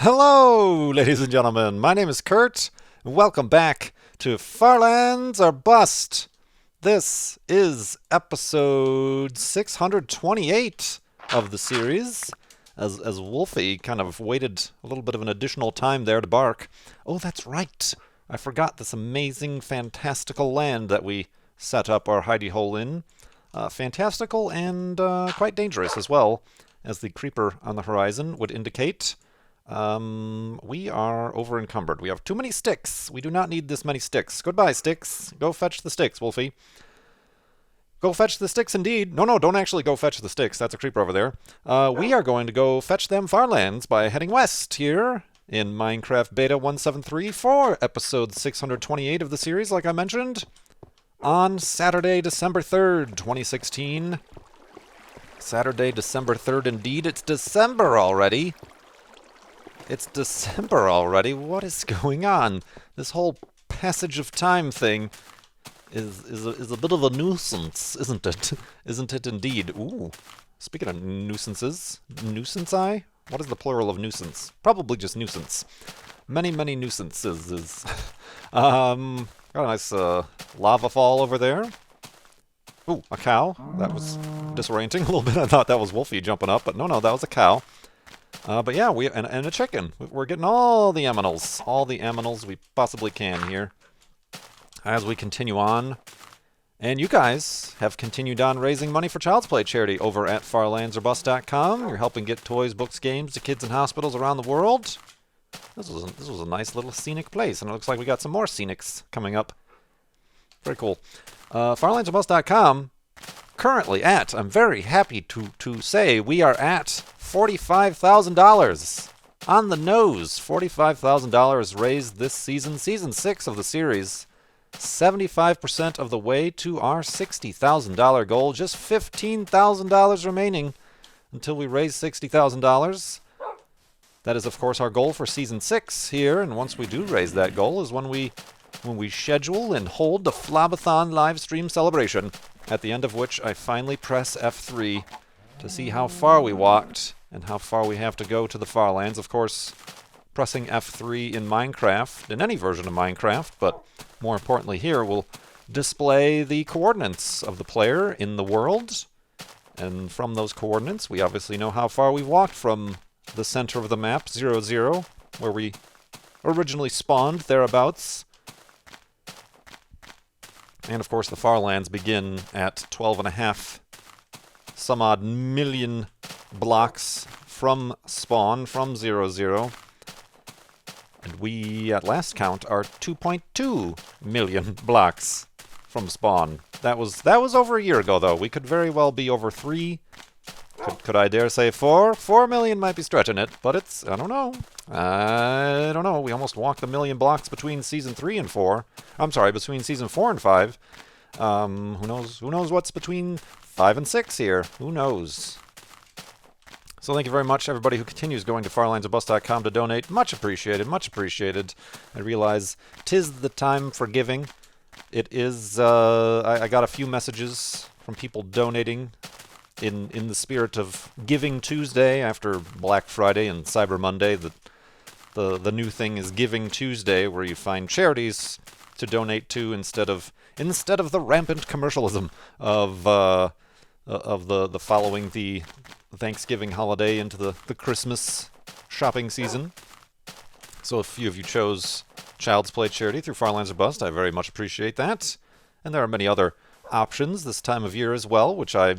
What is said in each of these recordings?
Hello, ladies and gentlemen. My name is Kurt, and welcome back to Farlands or Bust. This is episode 628 of the series, as Wolfie kind of waited a little bit of an additional time there to bark. Oh, that's right. I forgot this amazing, fantastical land that we set up our hidey hole in. Fantastical and quite dangerous as well, as the creeper on the horizon would indicate. We are over encumbered. We have too many sticks. We do not need this many sticks. Goodbye, sticks. Go fetch the sticks, Wolfie. Go fetch the sticks indeed. No, don't actually go fetch the sticks. That's a creeper over there. We are going to go fetch them farlands by heading west here in Minecraft Beta 173 for episode 628 of the series, like I mentioned, on Saturday, December 3rd, 2016. Saturday, December 3rd indeed. It's December already. It's December already. What is going on? This whole passage of time thing is a bit of a nuisance, isn't it? Isn't it indeed? Ooh. Speaking of nuisances, nuisance-I? What is the plural of nuisance? Probably just nuisance. Many nuisances. Got a nice lava fall over there. Ooh, a cow. That was disorienting a little bit. I thought that was Wolfie jumping up, but no, that was a cow. But yeah, and a chicken. We're getting all the aminals we possibly can here as we continue on. And you guys have continued on raising money for Child's Play charity over at farlandsorbust.com. You're helping get toys, books, games to kids in hospitals around the world. This was a nice little scenic place, and it looks like we got some more scenics coming up. Very cool. Farlandsorbust.com currently at, I'm very happy to say, we are at $45,000 on the nose. $45,000 raised this season 6 of the series. 75% of the way to our $60,000 goal. Just $15,000 remaining until we raise $60,000. That is, of course, our goal for season 6 here. And once we do raise that goal is when we schedule and hold the Flobathon live stream celebration, at the end of which I finally press F3 to see how far we walked and how far we have to go to the Farlands. Of course, pressing F3 in Minecraft, in any version of Minecraft, but more importantly here, will display the coordinates of the player in the world. And from those coordinates, we obviously know how far we walked from the center of the map, 0, 0, where we originally spawned, thereabouts. And of course, the Farlands begin at 12.5 some odd million blocks from spawn, from 0, 0. And we, at last count, are 2.2 million blocks from spawn. That was over a year ago, though. We could very well be over 3. Could I dare say 4? 4 million might be stretching it, but it's, I don't know. We almost walked a million blocks between season 3 and 4. I'm sorry, between season 4 and 5. Who knows what's between 5 and 6 here? Who knows? So thank you very much, everybody who continues going to farlandsorbust.com to donate. Much appreciated, much appreciated. I realize 'tis the time for giving. It is, I got a few messages from people donating in the spirit of Giving Tuesday after Black Friday and Cyber Monday. The new thing is Giving Tuesday, where you find charities to donate to instead of the rampant commercialism of the following the Thanksgiving holiday into the Christmas shopping season. So a few of you chose Child's Play charity through Farlands or Bust. I very much appreciate that. And there are many other options this time of year as well, which I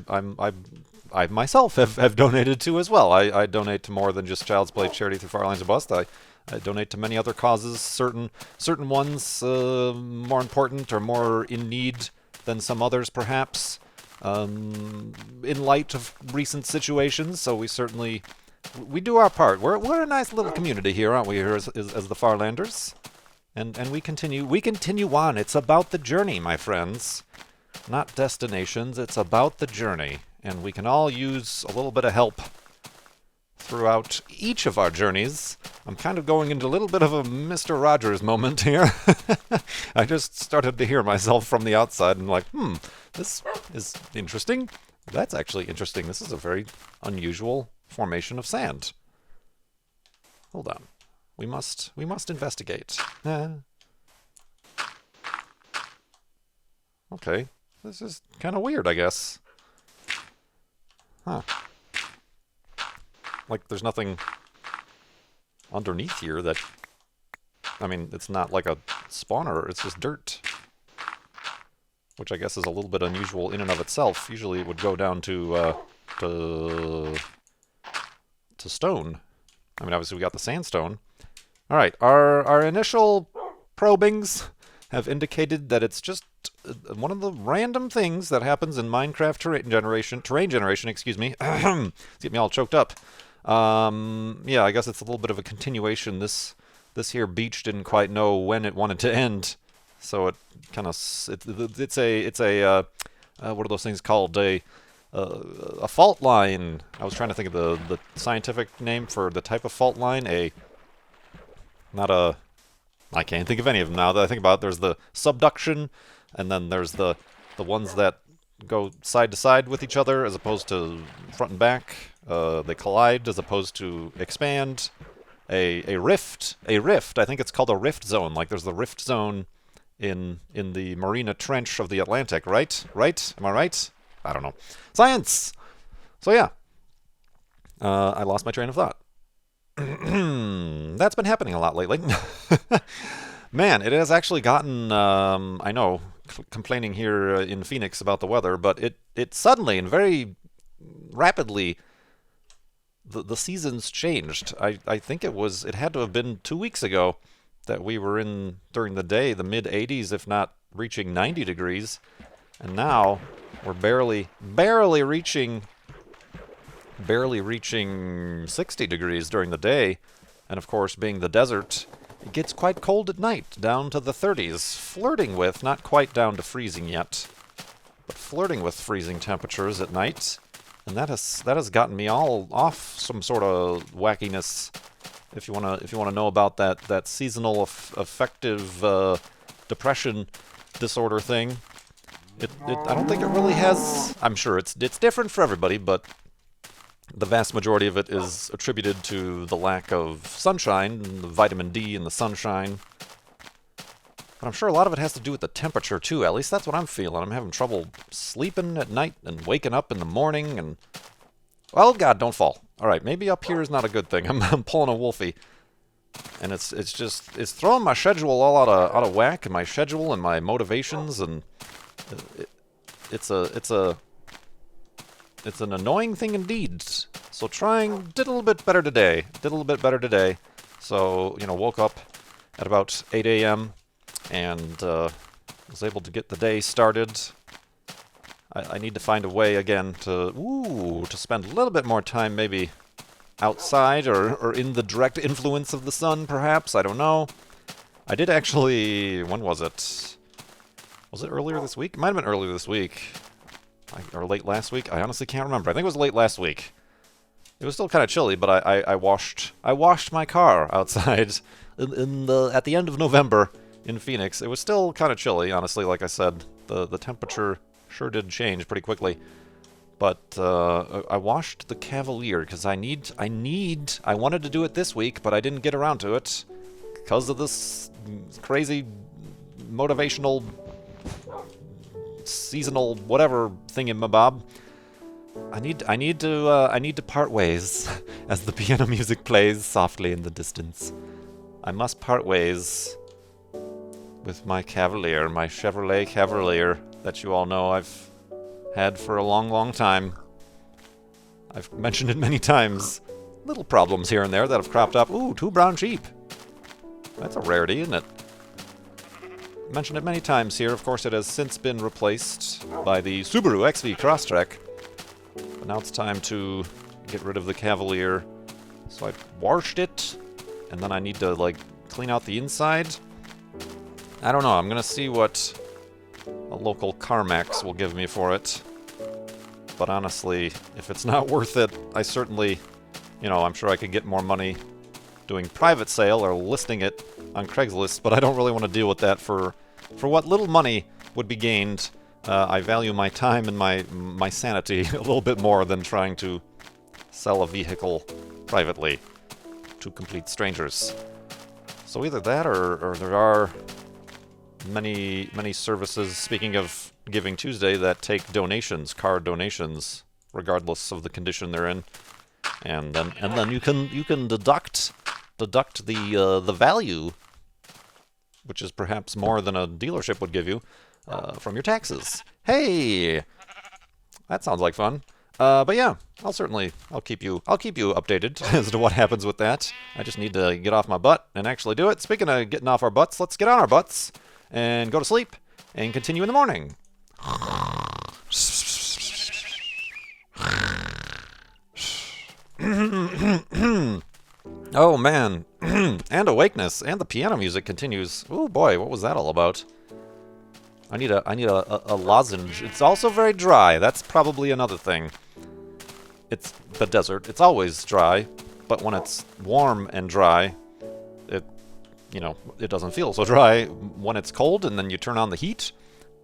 myself have donated to as well. I donate to more than just Child's Play charity through Farlands or Bust. I donate to many other causes, certain ones more important or more in need than some others, perhaps. In light of recent situations, so we do our part. We're a nice little community here, aren't we? Here as the Farlanders, and we continue on. It's about the journey, my friends, not destinations. It's about the journey, and we can all use a little bit of help throughout each of our journeys. I'm kind of going into a little bit of a Mr. Rogers moment here. I just started to hear myself from the outside and like, this is interesting. That's actually interesting. This is a very unusual formation of sand. Hold on. We must investigate. Okay. This is kind of weird, I guess. Huh. Like, there's nothing underneath here that... I mean, it's not like a spawner, it's just dirt. Which I guess is a little bit unusual in and of itself. Usually it would go down to stone. I mean, obviously we got the sandstone. Alright, our initial probings have indicated that it's just one of the random things that happens in Minecraft terrain generation, excuse me. It's getting me all choked up. Yeah, I guess it's a little bit of a continuation. This here beach didn't quite know when it wanted to end, so it kind of it's a what are those things called? A fault line. I was trying to think of the scientific name for the type of fault line. I can't think of any of them now that I think about it. There's the subduction, and then there's the ones that go side to side with each other as opposed to front and back. They collide as opposed to expand. A rift. I think it's called a rift zone. Like there's the rift zone in the Marina Trench of the Atlantic, right? Right? Am I right? I don't know. Science! So yeah. I lost my train of thought. That's been happening a lot lately. Man, it has actually gotten, I know, complaining here in Phoenix about the weather, but it suddenly and very rapidly, the seasons changed. I think it had to have been 2 weeks ago that we were in, during the day, the mid-80s, if not reaching 90 degrees. And now we're barely reaching 60 degrees during the day. And of course, being the desert, it gets quite cold at night, down to the 30s, flirting with, not quite down to freezing yet, but flirting with freezing temperatures at night. And that has gotten me all off some sort of wackiness. If you wanna know about that seasonal affective depression disorder thing, I don't think it really has. I'm sure it's different for everybody, but the vast majority of it is attributed to the lack of sunshine, the vitamin D in the sunshine. But I'm sure a lot of it has to do with the temperature too. At least that's what I'm feeling. I'm having trouble sleeping at night and waking up in the morning and... Well, God, don't fall. Alright, maybe up here is not a good thing. I'm pulling a wolfie. And it's throwing my schedule all out of whack, and my schedule and my motivations, and it's an annoying thing indeed. So did a little bit better today. So, woke up at about 8 a.m. and was able to get the day started. I need to find a way again to spend a little bit more time maybe outside or in the direct influence of the sun, perhaps. I don't know. I did actually... When was it? Was it earlier this week? It might have been earlier this week. Or late last week? I honestly can't remember. I think it was late last week. It was still kind of chilly, but I washed my car outside at the end of November in Phoenix. It was still kind of chilly, honestly. Like I said, the temperature sure did change pretty quickly. But I washed the Cavalier because I wanted to do it this week, but I didn't get around to it because of this crazy motivational seasonal whatever thingamabob. I need to part ways as the piano music plays softly in the distance. I must part ways with my Cavalier, my Chevrolet Cavalier that you all know I've had for a long, long time. I've mentioned it many times. Little problems here and there that have cropped up. Ooh, 2 brown sheep. That's a rarity, isn't it? Mentioned it many times here. Of course, it has since been replaced by the Subaru XV Crosstrek. But now it's time to get rid of the Cavalier. So I've washed it, and then I need to, clean out the inside. I don't know. I'm going to see what a local CarMax will give me for it. But honestly, if it's not worth it, I certainly, I'm sure I could get more money doing private sale or listing it on Craigslist, but I don't really want to deal with that for what little money would be gained. I value my time and my sanity a little bit more than trying to sell a vehicle privately to complete strangers. So either that or there are many services, speaking of Giving Tuesday, that take donations, card donations, regardless of the condition they're in. And then you can deduct the value, which is perhaps more than a dealership would give you, from your taxes. Hey, that sounds like fun. But yeah, I'll keep you updated as to what happens with that. I just need to get off my butt and actually do it. Speaking of getting off our butts, let's get on our butts and go to sleep and continue in the morning. Oh man, and awakeness, and the piano music continues. Oh boy, what was that all about? I need a lozenge. It's also very dry. That's probably another thing. It's the desert. It's always dry, but when it's warm and dry, it doesn't feel so dry. When it's cold and then you turn on the heat,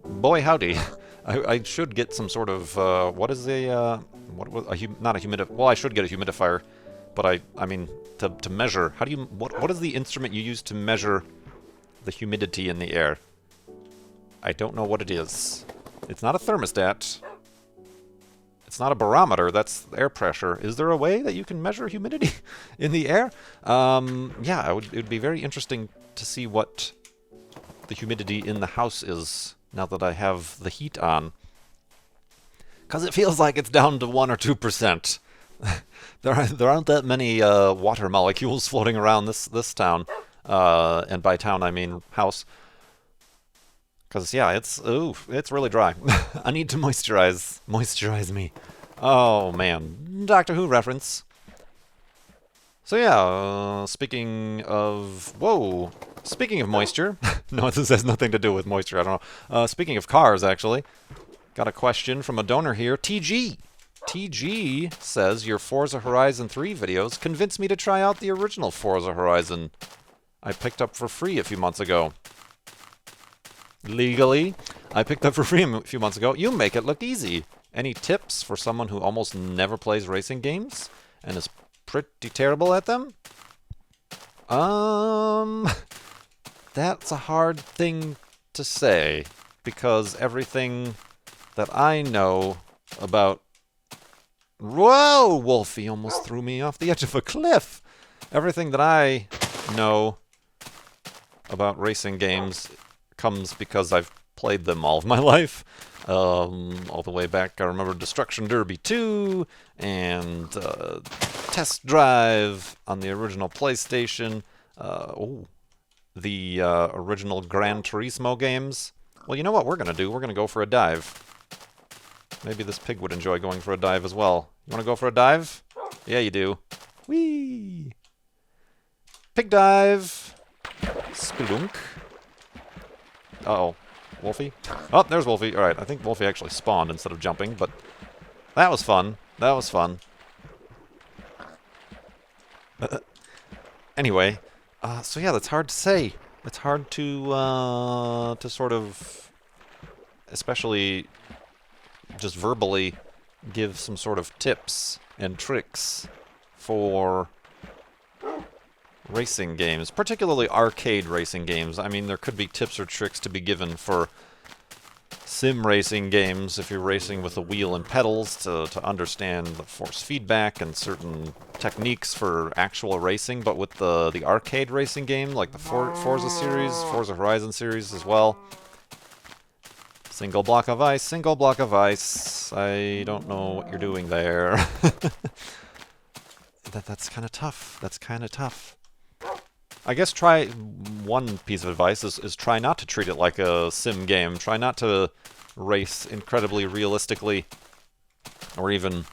boy howdy. I should get some sort of not a humidifier. Well, I should get a humidifier, but I mean to measure. What is the instrument you use to measure the humidity in the air? I don't know what it is. It's not a thermostat. It's not a barometer. That's air pressure. Is there a way that you can measure humidity in the air? Yeah, it would be very interesting to see what the humidity in the house is now that I have the heat on. Because it feels like it's down to 1 or 2%. There aren't that many water molecules floating around this town. And by town, I mean house. Because, yeah, it's really dry. I need to moisturize me. Oh, man. Doctor Who reference. So, yeah, speaking of moisture. No, this has nothing to do with moisture, I don't know. Speaking of cars, actually. Got a question from a donor here. TG. TG says, your Forza Horizon 3 videos convinced me to try out the original Forza Horizon I picked up for free a few months ago. Legally, I picked up for free a few months ago. You make it look easy. Any tips for someone who almost never plays racing games and is pretty terrible at them? That's a hard thing to say because everything that I know about... Whoa, Wolfie almost threw me off the edge of a cliff. Everything that I know about racing games comes because I've played them all of my life. All the way back, I remember Destruction Derby 2 and Test Drive on the original PlayStation. The original Gran Turismo games. Well, you know what we're going to do? We're going to go for a dive. Maybe this pig would enjoy going for a dive as well. You want to go for a dive? Yeah, you do. Whee! Pig dive! Spelunk. Uh-oh. Wolfie? Oh, there's Wolfie. Alright, I think Wolfie actually spawned instead of jumping, but that was fun. That was fun. Anyway, so yeah, that's hard to say. It's hard to sort of, especially just verbally, give some sort of tips and tricks for racing games, particularly arcade racing games. I mean, there could be tips or tricks to be given for sim racing games if you're racing with a wheel and pedals to understand the force feedback and certain techniques for actual racing, but with the arcade racing game, like the Forza series, Forza Horizon series as well. Single block of ice, single block of ice. I don't know what you're doing there. That's kind of tough. That's kind of tough. I guess one piece of advice is try not to treat it like a sim game. Try not to race incredibly realistically or even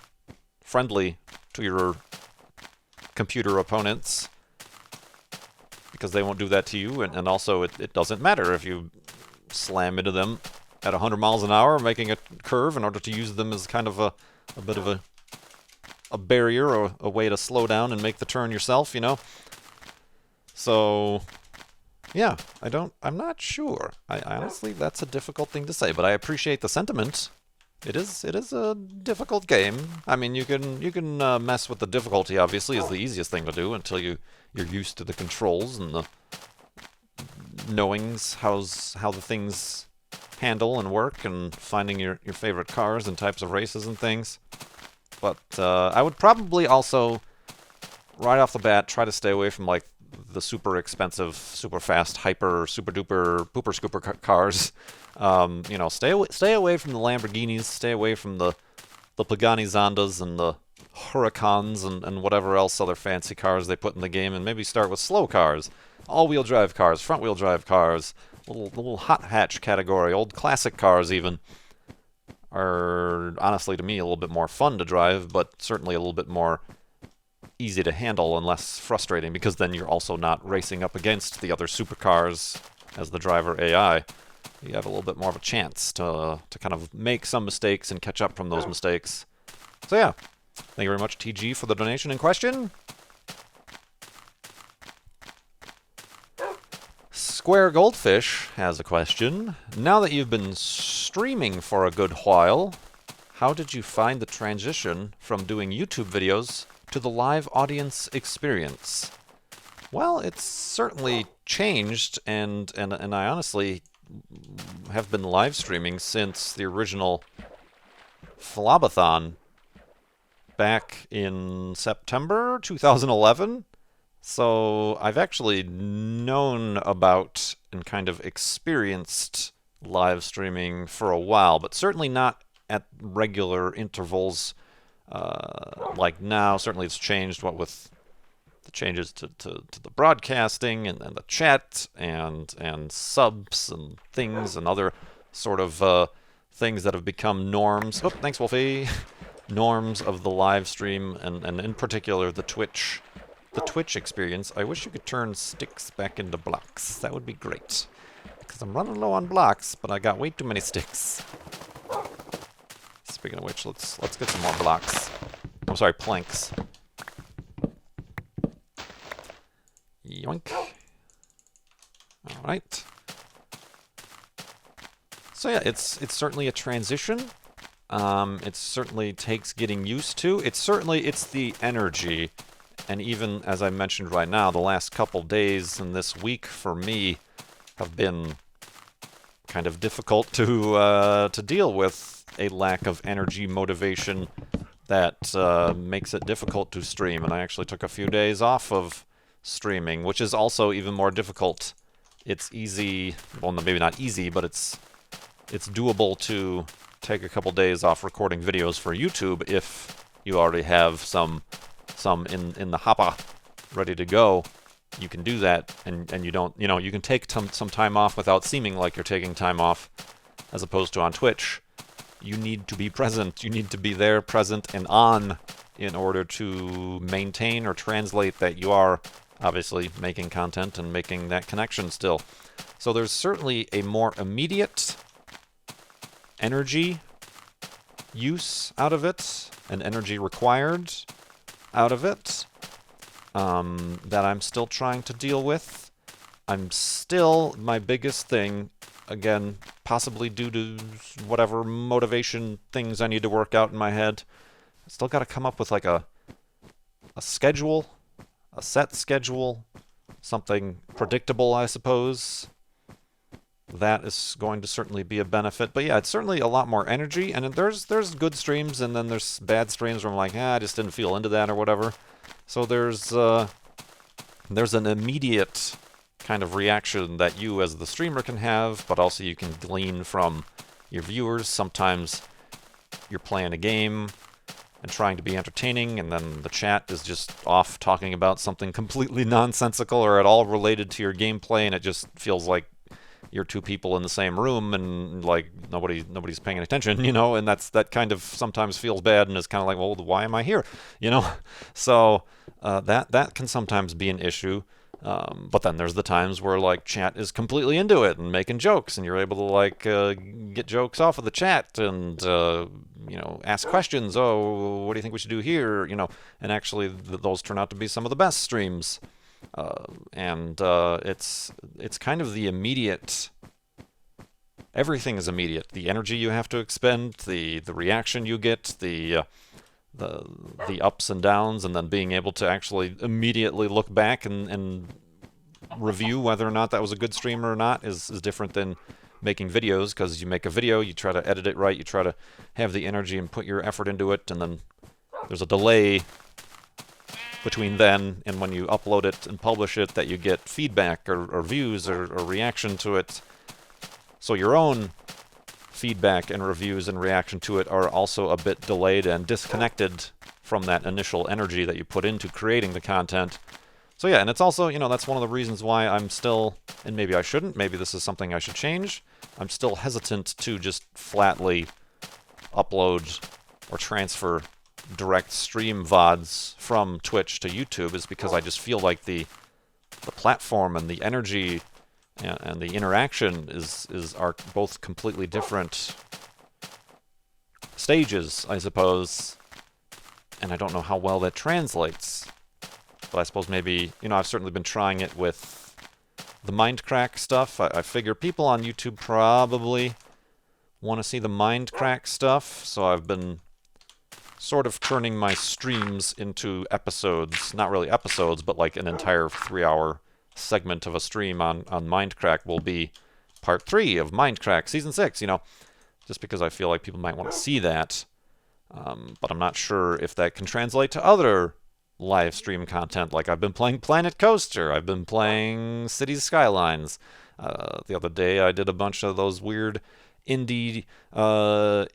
friendly to your computer opponents, because they won't do that to you, and also it doesn't matter if you slam into them at 100 miles an hour, making a curve in order to use them as kind of a bit of a barrier or a way to slow down and make the turn yourself, you know? So, yeah, I'm not sure. I honestly, that's a difficult thing to say, but I appreciate the sentiment. It is a difficult game. I mean, you can mess with the difficulty, obviously, is the easiest thing to do until you're used to the controls and knowings how the things handle and work, and finding your favorite cars and types of races and things. But I would probably also, right off the bat, try to stay away from like the super expensive, super fast, hyper, super duper, pooper scooper cars. Stay away from the Lamborghinis, stay away from the Pagani Zondas and the Huracans and whatever else other fancy cars they put in the game, and maybe start with slow cars, all-wheel drive cars, front-wheel drive cars, little hot hatch category, old classic cars even, are honestly to me a little bit more fun to drive, but certainly a little bit more easy to handle and less frustrating, because then you're also not racing up against the other supercars as the driver AI. You have a little bit more of a chance to kind of make some mistakes and catch up from those mistakes. So yeah, thank you very much, TG, for the donation in question. Square Goldfish has a question. Now that you've been streaming for a good while, how did you find the transition from doing YouTube videos to the live audience experience? Well, it's certainly changed, and I honestly have been live streaming since the original Flobathon back in September 2011. So I've actually known about and kind of experienced live streaming for a while, but certainly not at regular intervals like now. Certainly it's changed, what with the changes to the broadcasting and the chat and subs and things and other sort of things that have become norms. Oh, thanks, Wolfie. Norms of the live stream, and in particular the Twitch experience. I wish you could turn sticks back into blocks. That would be great. Because I'm running low on blocks, but I got way too many sticks. Speaking of which, let's get some more blocks. I'm sorry, planks. Yoink. Alright. So yeah, it's certainly a transition. It certainly takes getting used to. It's the energy. And even, as I mentioned right now, the last couple days and this week for me have been kind of difficult to deal with. A lack of energy motivation that makes it difficult to stream. And I actually took a few days off of streaming, which is also even more difficult. It's easy, well, maybe not easy, but it's doable to take a couple days off recording videos for YouTube if you already have some in the hopper ready to go. You can do that, and you don't, you can take some time off without seeming like you're taking time off, as opposed to on Twitch. You need to be present. You need to be there, present, and on in order to maintain or translate that you are obviously making content and making that connection still. So there's certainly a more immediate energy use out of it, and energy required out of it, that I'm still trying to deal with. My biggest thing, again, possibly due to whatever motivation things I need to work out in my head, I still got to come up with like a schedule, a set schedule, something predictable, I suppose. That is going to certainly be a benefit. But yeah, it's certainly a lot more energy, and there's good streams, and then there's bad streams where I'm like, I just didn't feel into that or whatever. So there's an immediate kind of reaction that you as the streamer can have, but also you can glean from your viewers. Sometimes you're playing a game and trying to be entertaining, and then the chat is just off talking about something completely nonsensical or at all related to your gameplay, and it just feels like you're two people in the same room and like nobody's paying attention, and that kind of sometimes feels bad and is kind of like, well, why am I here, So that can sometimes be an issue. But then there's the times where like chat is completely into it and making jokes, and you're able to like get jokes off of the chat and ask questions. Oh, what do you think we should do here? And actually those turn out to be some of the best streams. It's kind of the immediate. Everything is immediate. The energy you have to expend, the reaction you get, the ups and downs, and then being able to actually immediately look back and review whether or not that was a good stream or not is different than making videos, because you make a video, you try to edit it right, you try to have the energy and put your effort into it, and then there's a delay between then and when you upload it and publish it that you get feedback or views or reaction to it. So your own feedback and reviews and reaction to it are also a bit delayed and disconnected from that initial energy that you put into creating the content. So yeah, and it's also, that's one of the reasons why I'm still, and maybe I shouldn't, maybe this is something I should change, I'm still hesitant to just flatly upload or transfer direct stream VODs from Twitch to YouTube, is because I just feel like the platform and the energy and the interaction are both completely different stages, I suppose, and I don't know how well that translates. But I suppose maybe, I've certainly been trying it with the Mindcrack stuff. I figure people on YouTube probably want to see the Mindcrack stuff, so I've been sort of turning my streams into episodes. Not really episodes, but like an entire 3-hour segment of a stream on Mindcrack will be part 3 of Mindcrack Season 6, just because I feel like people might want to see that. But I'm not sure if that can translate to other live stream content. Like, I've been playing Planet Coaster, I've been playing Cities Skylines. The other day I did a bunch of those weird indie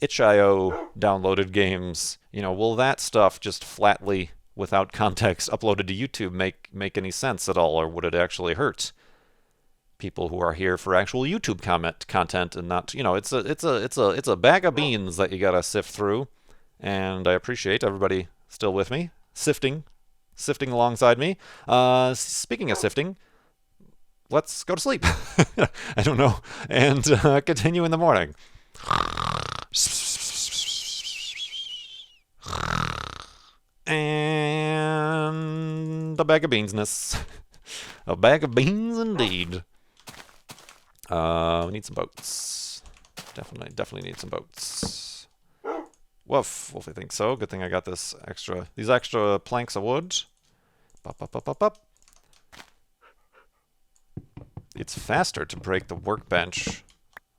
itch.io downloaded games. Will that stuff just flatly, without context, uploaded to YouTube make any sense at all, or would it actually hurt people who are here for actual YouTube content and not, it's a bag of beans that you gotta sift through, and I appreciate everybody still with me, sifting alongside me. Speaking of sifting, let's go to sleep. I don't know, and continue in the morning. And a bag of beansness. A bag of beans indeed. We need some boats. Definitely need some boats. Woof, I think so. Good thing I got these extra planks of wood. Up. It's faster to break the workbench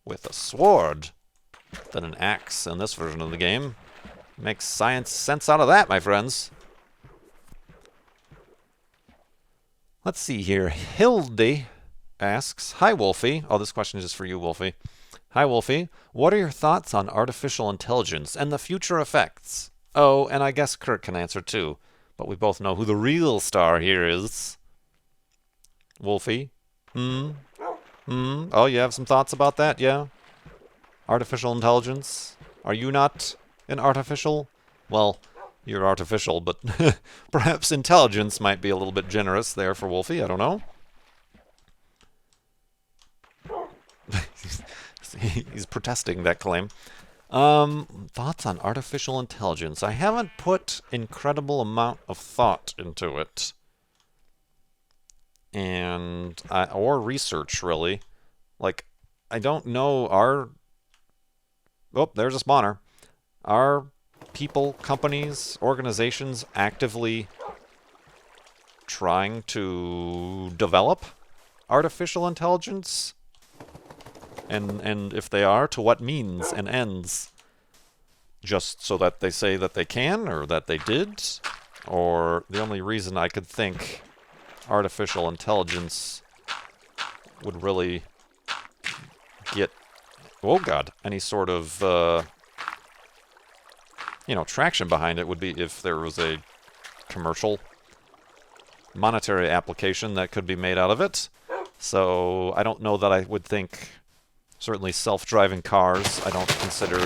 with a sword than an axe in this version of the game. Makes sense out of that, my friends. Let's see here. Hildy asks, "Hi, Wolfie." Oh, this question is just for you, Wolfie. "Hi, Wolfie. What are your thoughts on artificial intelligence and the future effects?" Oh, and I guess Kurt can answer too, but we both know who the real star here is. Wolfie? Oh, you have some thoughts about that, yeah? Artificial intelligence? Are you not an artificial? Well, you're artificial, but perhaps intelligence might be a little bit generous there for Wolfie. I don't know. He's protesting that claim. Thoughts on artificial intelligence? I haven't put incredible amount of thought into it. Or research, really. Like, I don't know, oh, there's a spawner. Are people, companies, organizations actively trying to develop artificial intelligence? And if they are, to what means and ends? Just so that they say that they can, or that they did? Or the only reason I could think artificial intelligence would really get, oh god, any sort of, traction behind it would be if there was a commercial monetary application that could be made out of it. So I don't know that I would think, certainly self-driving cars, I don't consider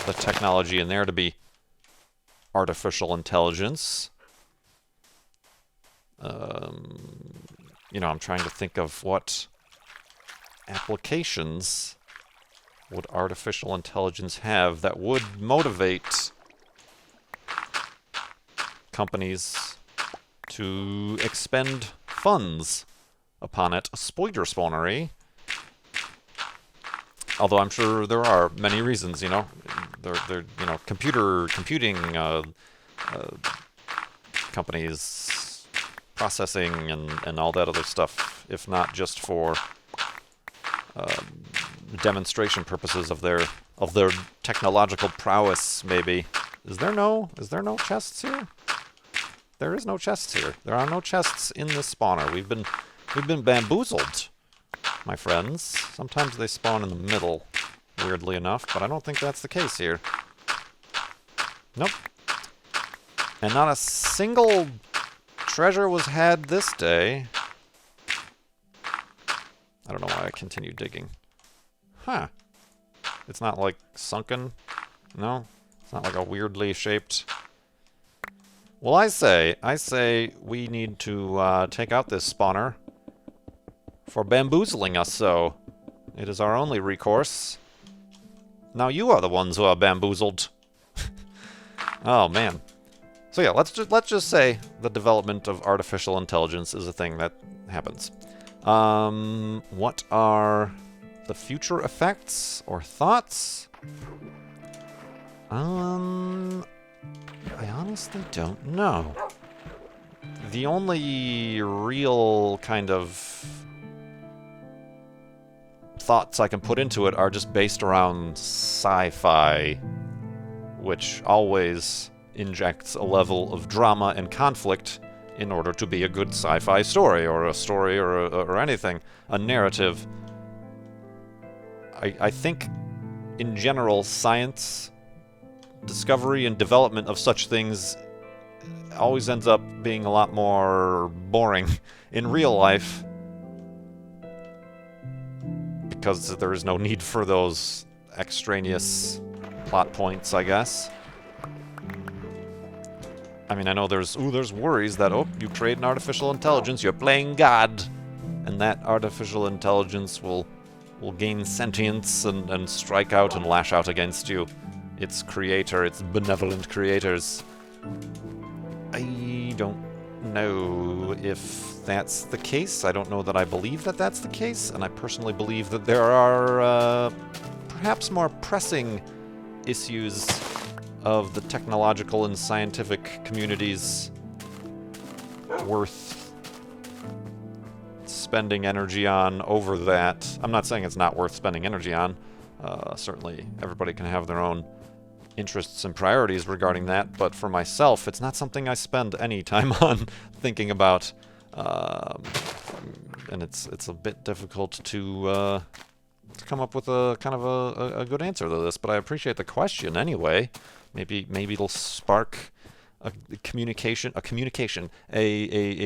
the technology in there to be artificial intelligence. I'm trying to think of what applications would artificial intelligence have that would motivate companies to expend funds upon it. A spoiler spawnery. Although I'm sure there are many reasons, computing companies processing and all that other stuff, if not just for demonstration purposes of their technological prowess, maybe. Is there no chests here? There is no chests here. There are no chests in this spawner. We've been bamboozled, my friends. Sometimes they spawn in the middle, weirdly enough, but I don't think that's the case here. Nope. And not a single treasure was had this day. I don't know why I continue digging. Huh. It's not like sunken? No? It's not like a weirdly shaped... Well, I say we need to take out this spawner for bamboozling us so. It is our only recourse. Now you are the ones who are bamboozled. Oh, man. So yeah, let's just say the development of artificial intelligence is a thing that happens. What are the future effects or thoughts? I honestly don't know. The only real kind of thoughts I can put into it are just based around sci-fi, which always injects a level of drama and conflict in order to be a good sci-fi story, or a story, or anything, a narrative. I think, in general, science, discovery, and development of such things always ends up being a lot more boring in real life, because there is no need for those extraneous plot points, I guess. I mean, I know there's worries that, oh, you create an artificial intelligence, you're playing God, and that artificial intelligence will gain sentience and strike out and lash out against you. Its creator, its benevolent creators. I don't know if that's the case. I don't know that I believe that that's the case, and I personally believe that there are perhaps more pressing issues of the technological and scientific communities worth spending energy on over that. I'm not saying it's not worth spending energy on. Certainly everybody can have their own interests and priorities regarding that, but for myself, it's not something I spend any time on thinking about. And it's a bit difficult to come up with a kind of a good answer to this, but I appreciate the question anyway. Maybe it'll spark a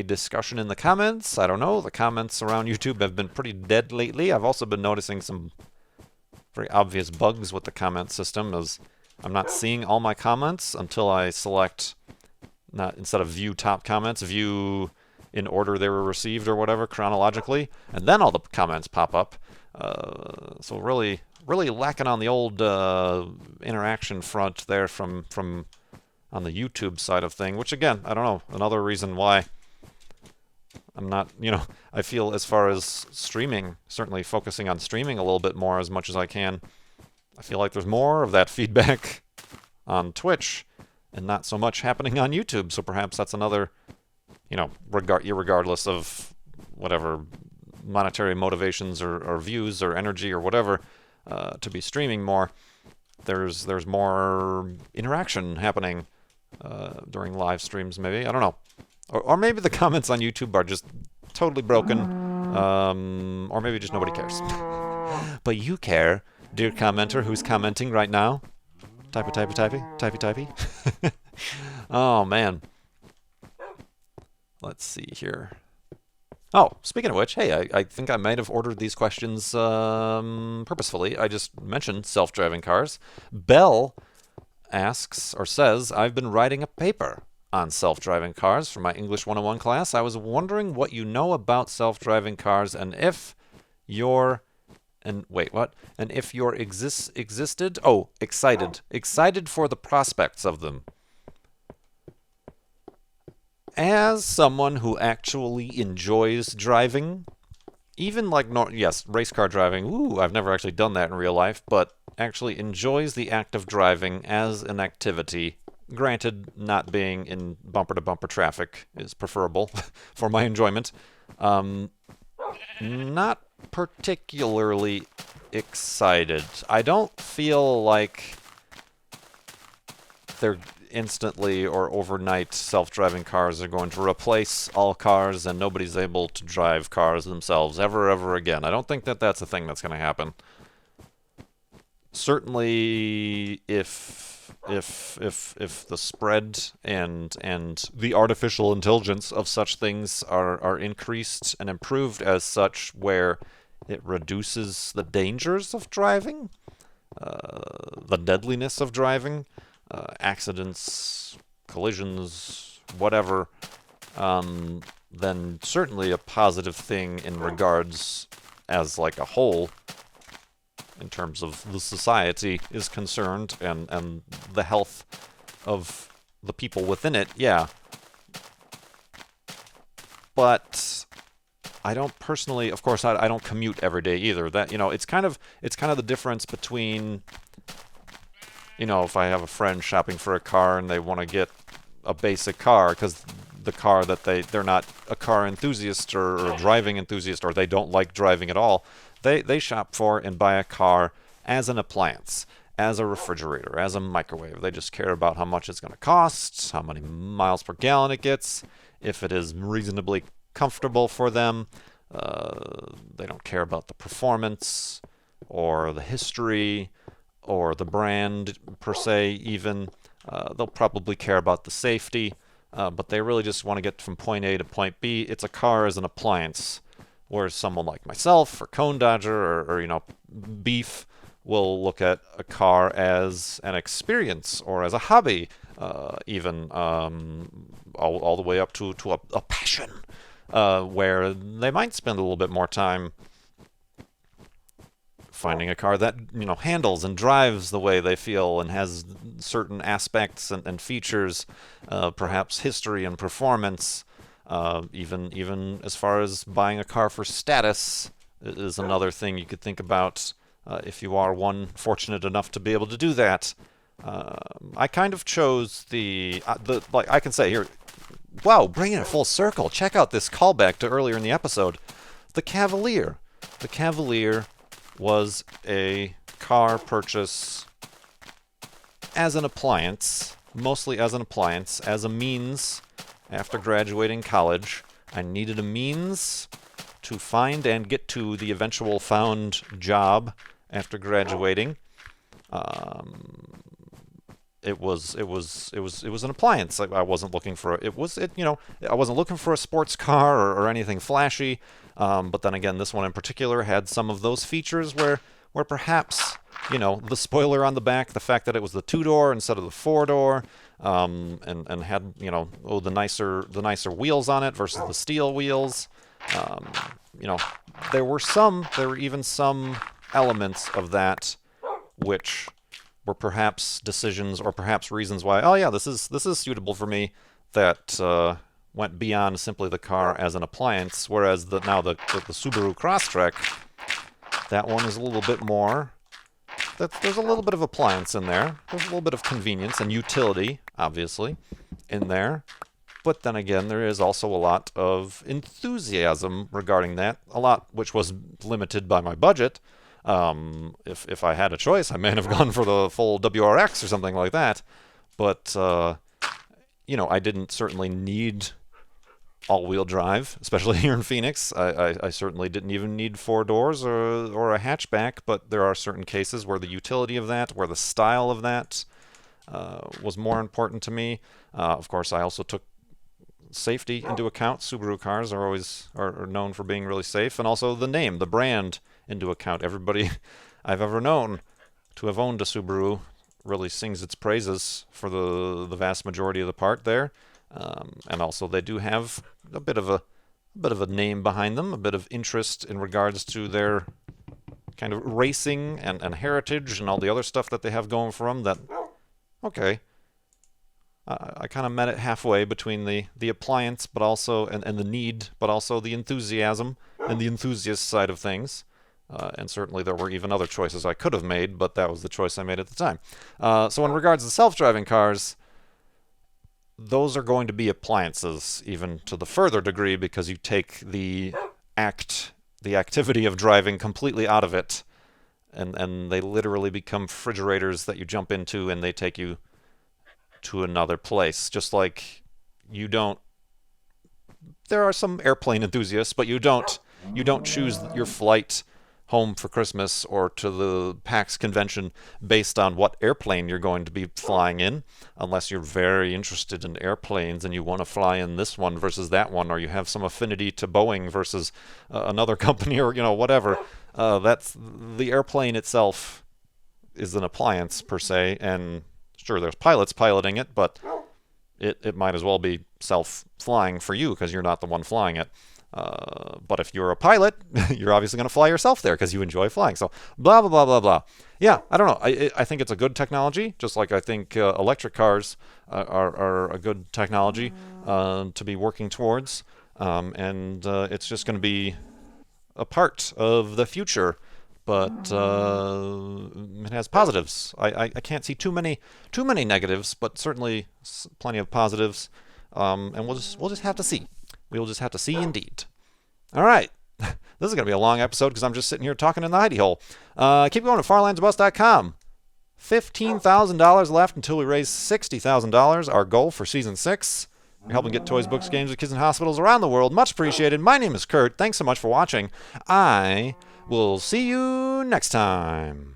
discussion in the comments. I don't know. The comments around YouTube have been pretty dead lately. I've also been noticing some very obvious bugs with the comment system, as I'm not seeing all my comments until I select, instead of view top comments, view in order they were received or whatever, chronologically, and then all the comments pop up. So really lacking on the old interaction front there from on the YouTube side of thing, which again, I don't know, another reason why I'm not, I feel as far as streaming, certainly focusing on streaming a little bit more as much as I can, I feel like there's more of that feedback on Twitch and not so much happening on YouTube, so perhaps that's another, irregardless of whatever monetary motivations or views or energy or whatever, to be streaming more, there's more interaction happening during live streams, maybe. I don't know. Or maybe the comments on YouTube are just totally broken, or maybe just nobody cares. But you care, dear commenter who's commenting right now. Typey. Oh, man. Let's see here. Oh, speaking of which, hey, I think I might have ordered these questions purposefully. I just mentioned self-driving cars. Belle asks, or says, I've been writing a paper on self-driving cars for my English 101 class. I was wondering what you know about self-driving cars and if you're... And wait, what? And if you're existed? Oh, excited. Excited for the prospects of them. As someone who actually enjoys driving, even like, race car driving, I've never actually done that in real life, but actually enjoys the act of driving as an activity Granted, not being in bumper-to-bumper traffic is preferable for my enjoyment. Um, Not particularly excited. I don't feel like they're instantly or overnight self-driving cars are going to replace all cars and nobody's able to drive cars themselves ever again. I don't think that that's a thing that's going to happen. Certainly if the spread and the artificial intelligence of such things are increased and improved as such where it reduces the dangers of driving, the deadliness of driving, accidents, collisions, whatever, then certainly a positive thing in regards as like a whole in terms of the society is concerned and the health of the people within it, yeah. But I don't personally, of course, I don't commute every day either. That, it's kind of the difference between, if I have a friend shopping for a car and they want to get a basic car because the car that they're not a car enthusiast or a driving enthusiast, or they don't like driving at all, they shop for and buy a car as an appliance, as a refrigerator, as a microwave. They just care about how much it's going to cost, how many miles per gallon it gets, if it is reasonably comfortable for them. They don't care about the performance or the history or the brand per se even. They'll probably care about the safety, but they really just want to get from point A to point B. It's a car as an appliance. Whereas someone like myself or Cone Dodger or Beef will look at a car as an experience or as a hobby, even all the way up to a passion, where they might spend a little bit more time finding a car that handles and drives the way they feel and has certain aspects and features, perhaps history and performance. Even as far as buying a car for status is another thing you could think about if you are one fortunate enough to be able to do that. I kind of chose the like I can say here, wow, bringing it full circle. Check out this callback to earlier in the episode. The Cavalier. The Cavalier was a car purchase as an appliance, mostly as an appliance, as a means. After graduating college, I needed a means to find and get to the eventual found job after graduating. It was an appliance. I wasn't looking for I wasn't looking for a sports car or anything flashy. But then again, this one in particular had some of those features where perhaps the spoiler on the back, the fact that it was the 2-door instead of the 4-door, and had the nicer wheels on it versus the steel wheels. There were even some elements of that which were perhaps decisions or perhaps reasons why, oh yeah, this is suitable for me, that went beyond simply the car as an appliance. Whereas the Subaru Crosstrek, that one is a little bit more. There's a little bit of appliance in there. There's a little bit of convenience and utility, obviously, in there. But then again, there is also a lot of enthusiasm regarding that. A lot which was limited by my budget. If I had a choice, I may have gone for the full WRX or something like that. But, I didn't certainly need all-wheel drive, especially here in Phoenix. I certainly didn't even need 4 doors or a hatchback, but there are certain cases where the utility of that, where the style of that was more important to me. Of course, I also took safety into account. Subaru cars are known for being really safe, and also the name, the brand, into account. Everybody I've ever known to have owned a Subaru really sings its praises for the vast majority of the part there. And also they do have a bit of a name behind them, a bit of interest in regards to their kind of racing and heritage and all the other stuff that they have going for them. That, okay, I kind of met it halfway between the appliance, but also and the need, but also the enthusiasm and the enthusiast side of things. And certainly there were even other choices I could have made, but that was the choice I made at the time. So in regards to self-driving cars, those are going to be appliances, even to the further degree, because you take the activity of driving completely out of it, and they literally become refrigerators that you jump into and they take you to another place. Just like you don't, there are some airplane enthusiasts, but you don't choose your flight home for Christmas or to the PAX convention based on what airplane you're going to be flying in, unless you're very interested in airplanes and you want to fly in this one versus that one, or you have some affinity to Boeing versus another company, or whatever. That's the airplane itself is an appliance per se, and sure, there's pilots piloting it, but it might as well be self-flying for you because you're not the one flying it. But if you're a pilot, you're obviously going to fly yourself there because you enjoy flying. So blah, blah, blah, blah, blah. Yeah, I don't know. I think it's a good technology, just like I think electric cars are a good technology to be working towards. And it's just going to be a part of the future. But it has positives. I can't see too many negatives, but certainly plenty of positives. And we'll just have to see. We'll just have to see indeed. All right. This is going to be a long episode because I'm just sitting here talking in the hidey hole. Keep going to farlandsbus.com. $15,000 left until we raise $60,000, our goal for Season 6. You're helping get toys, books, games to kids in hospitals around the world. Much appreciated. My name is Kurt. Thanks so much for watching. I will see you next time.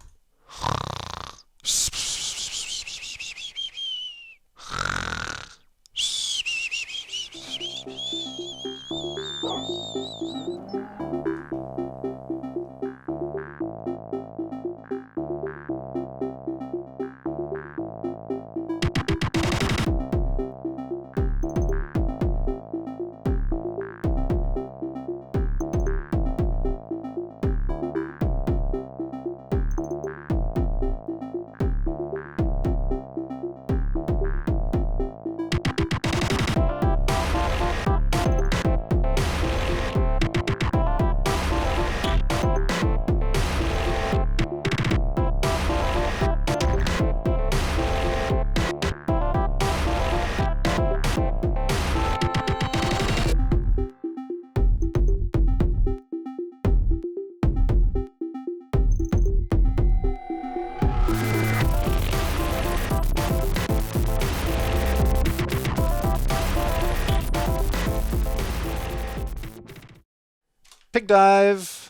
Pig dive.